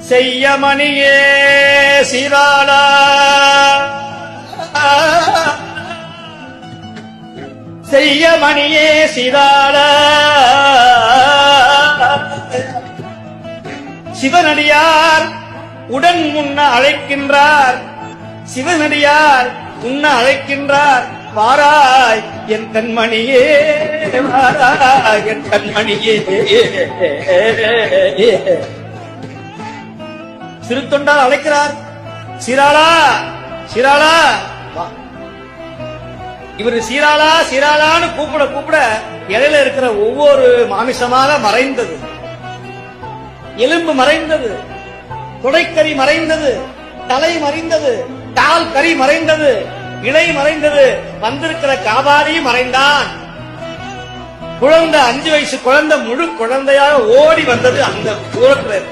செய்யமணியே சீராளா செய்யமணியே சீராளா சிவனடியார் உடன் முன்ன அழைக்கின்றார். சிவனடியார் உன்ன அழைக்கின்றார். வாராய் என் கண்மணியே, வாராய் என் கண்மணியே. சிறுத்தொண்டால் அழைக்கிறார். சீராளா சீராளா. இவர் சீராளா சீராளான்னு கூப்பிட கூப்பிட இடையில இருக்கிற ஒவ்வொரு மாமிசமாக மறைந்தது. எலும்பு மறைந்தது, தொடைக்கறி மறைந்தது, தலை மறைந்தது, கால் கறி மறைந்தது, இலை மறைந்தது. வந்திருக்கிற காபாரி மறைந்தான். குழந்தை 5 வயசு குழந்தை முழு குழந்தையாக ஓடி வந்தது அந்த தூரத்தில்.